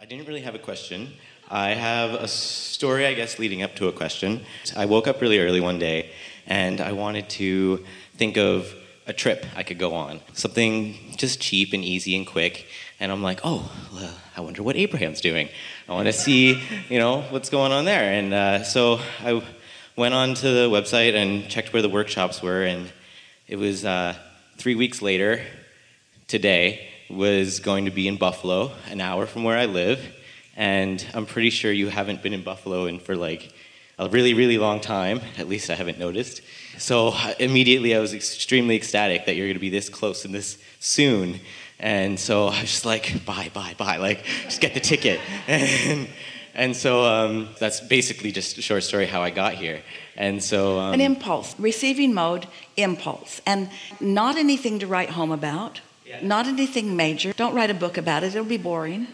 I didn't really have a question. I have a story, I guess, leading up to a question. I woke up really early one day, and I wanted to think of a trip I could go on. Something just cheap and easy and quick. And I'm like, I wonder what Abraham's doing. I want to see, what's going on there. And so I went on to the website and checked where the workshops were, and it was 3 weeks later, today, was going to be in Buffalo, an hour from where I live, and I'm pretty sure you haven't been in Buffalo for like a really, really long time. At least I haven't noticed. So immediately I was extremely ecstatic that you're going to be this close and this soon. And so I was just like, bye, like, just get the ticket. And so that's basically just a short story how I got here. And so an impulse, receiving mode, impulse, and not anything to write home about. Yeah. Not anything major. Don't write a book about it. It'll be boring.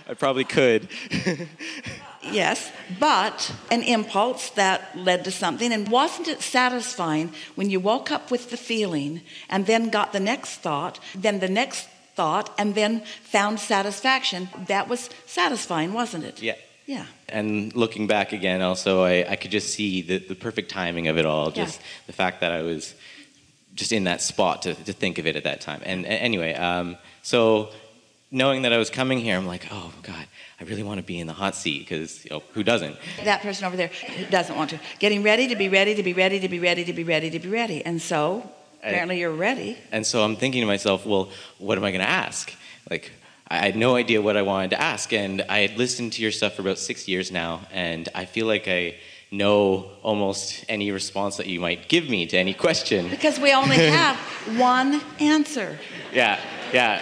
I probably could. Yes, but an impulse that led to something. And wasn't it satisfying when you woke up with the feeling and then got the next thought, then the next thought, and then found satisfaction? That was satisfying, wasn't it? Yeah. Yeah. And looking back again, also, I could just see the perfect timing of it all. Just the fact that I was just in that spot to think of it at that time. And anyway, so knowing that I was coming here, I'm like, oh God, I really want to be in the hot seat, because who doesn't? That person over there who doesn't want to. Getting ready to be ready to be ready to be ready to be ready to be ready. And so apparently you're ready. And so I'm thinking to myself, well, what am I going to ask? Like, I had no idea what I wanted to ask, and I had listened to your stuff for about 6 years now, and I feel like I know almost any response that you might give me to any question. Because we only have one answer. Yeah.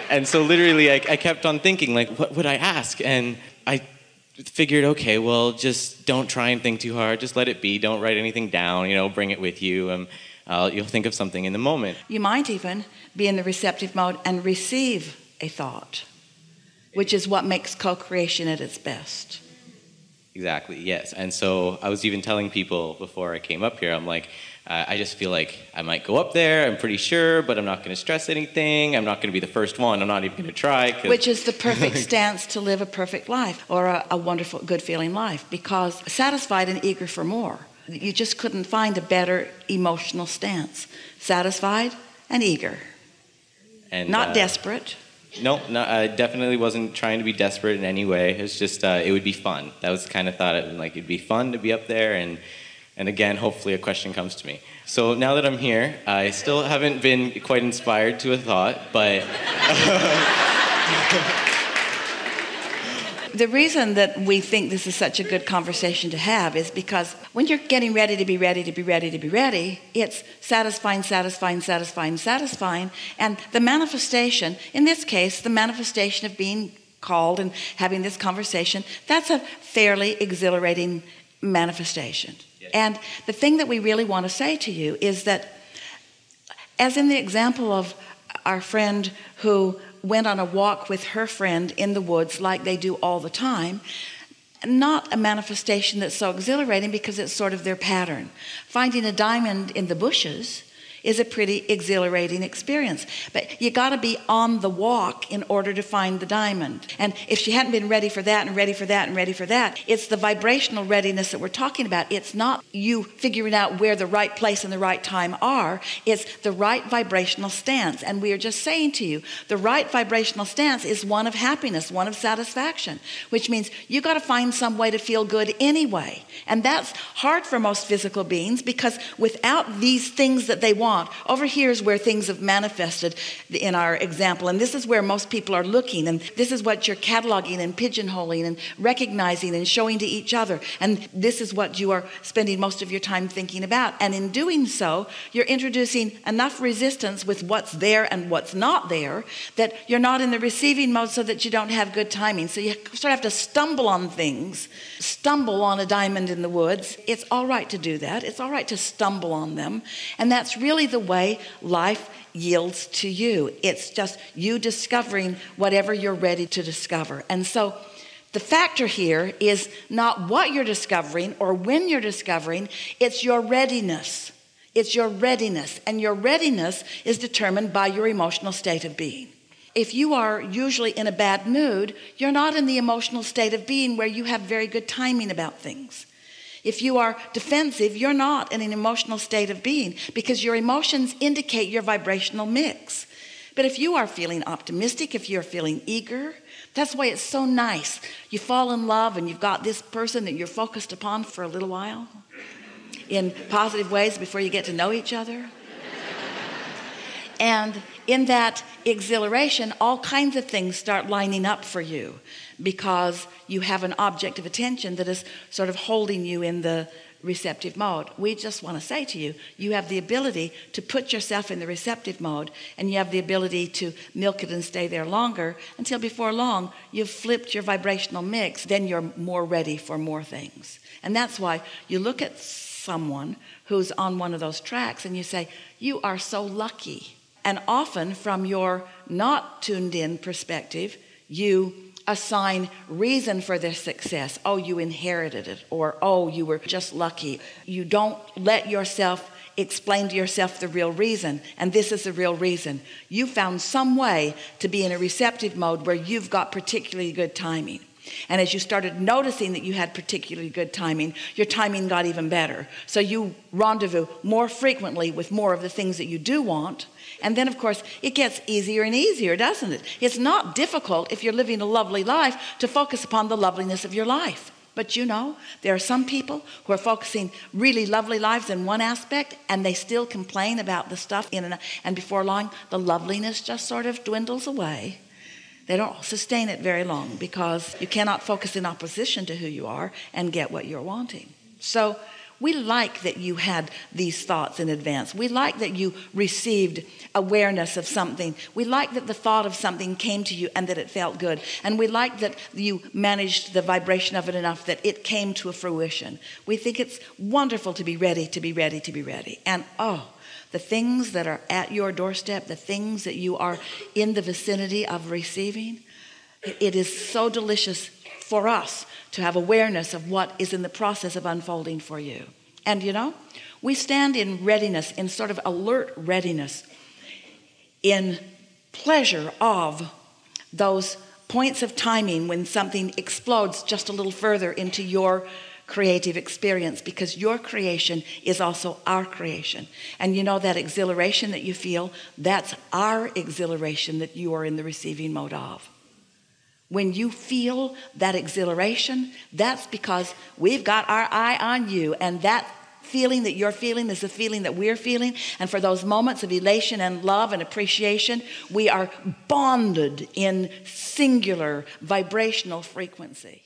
And so literally I kept on thinking, like, what would I ask? And I figured, okay, well, just don't try and think too hard. Just let it be. Don't write anything down. Bring it with you. You'll think of something in the moment. You might even be in the receptive mode and receive a thought, which is what makes co-creation at its best. Exactly, yes. And so I was even telling people before I came up here, I'm like, I just feel like I might go up there, I'm pretty sure, but I'm not going to stress anything. I'm not going to be the first one. I'm not even going to try. Which is the perfect stance to live a perfect life, or a wonderful, good feeling life, because satisfied and eager for more. You just couldn't find a better emotional stance. Satisfied and eager. And not desperate. No, I definitely wasn't trying to be desperate in any way. It's just, it would be fun. That was the kind of thought, it'd be fun to be up there, and again, hopefully a question comes to me. So now that I'm here, I still haven't been quite inspired to a thought, but... The reason that we think this is such a good conversation to have is because when you're getting ready to be ready to be ready to be ready, it's satisfying, and the manifestation, in this case, the manifestation of being called and having this conversation, that's a fairly exhilarating manifestation. Yes. And the thing that we really want to say to you is that, as in the example of our friend who went on a walk with her friend in the woods like they do all the time, not a manifestation that's so exhilarating because it's sort of their pattern. Finding a diamond in the bushes is a pretty exhilarating experience. But you got to be on the walk in order to find the diamond. And if she hadn't been ready for that and ready for that and ready for that, it's the vibrational readiness that we're talking about. It's not you figuring out where the right place and the right time are. It's the right vibrational stance. And we are just saying to you, the right vibrational stance is one of happiness, one of satisfaction, which means you got to find some way to feel good anyway. And that's hard for most physical beings, because without these things that they want, over here is where things have manifested in our example, and this is where most people are looking, and this is what you're cataloging and pigeonholing and recognizing and showing to each other, and this is what you are spending most of your time thinking about. And in doing so, you're introducing enough resistance with what's there and what's not there that you're not in the receiving mode, so that you don't have good timing. So you sort of have to stumble on things, stumble on a diamond in the woods. It's all right to do that. It's all right to stumble on them, and that's really the way life yields to you. It's just you discovering whatever you're ready to discover. And so the factor here is not what you're discovering or when you're discovering, it's your readiness. It's your readiness, and your readiness is determined by your emotional state of being. If you are usually in a bad mood, you're not in the emotional state of being where you have very good timing about things. If you are defensive, you're not in an emotional state of being because your emotions indicate your vibrational mix. But if you are feeling optimistic, if you're feeling eager, that's why it's so nice. You fall in love and you've got this person that you're focused upon for a little while in positive ways before you get to know each other. And in that exhilaration, all kinds of things start lining up for you because you have an object of attention that is sort of holding you in the receptive mode. We just want to say to you, you have the ability to put yourself in the receptive mode, and you have the ability to milk it and stay there longer until before long you've flipped your vibrational mix. Then you're more ready for more things. And that's why you look at someone who's on one of those tracks and you say, you are so lucky. And often from your not tuned in perspective, you assign reason for their success. Oh, you inherited it, or oh, you were just lucky. You don't let yourself explain to yourself the real reason, and this is the real reason. You found some way to be in a receptive mode where you've got particularly good timing. And as you started noticing that you had particularly good timing, your timing got even better. So you rendezvous more frequently with more of the things that you do want. And then, of course, it gets easier and easier, doesn't it? It's not difficult if you're living a lovely life to focus upon the loveliness of your life. But you know, there are some people who are focusing really lovely lives in one aspect, and they still complain about the stuff and before long, the loveliness just sort of dwindles away. They don't sustain it very long because you cannot focus in opposition to who you are and get what you're wanting. So we like that you had these thoughts in advance. We like that you received awareness of something. We like that the thought of something came to you and that it felt good. And we like that you managed the vibration of it enough that it came to a fruition. We think it's wonderful to be ready, to be ready, to be ready. And the things that are at your doorstep, the things that you are in the vicinity of receiving, it is so delicious for us to have awareness of what is in the process of unfolding for you. And you know, we stand in readiness, in sort of alert readiness, in pleasure of those points of timing when something explodes just a little further into your creative experience, because your creation is also our creation. And you know, that exhilaration that you feel, that's our exhilaration that you are in the receiving mode of. When you feel that exhilaration, that's because we've got our eye on you, and that feeling that you're feeling is the feeling that we're feeling. And for those moments of elation and love and appreciation, we are bonded in singular vibrational frequency.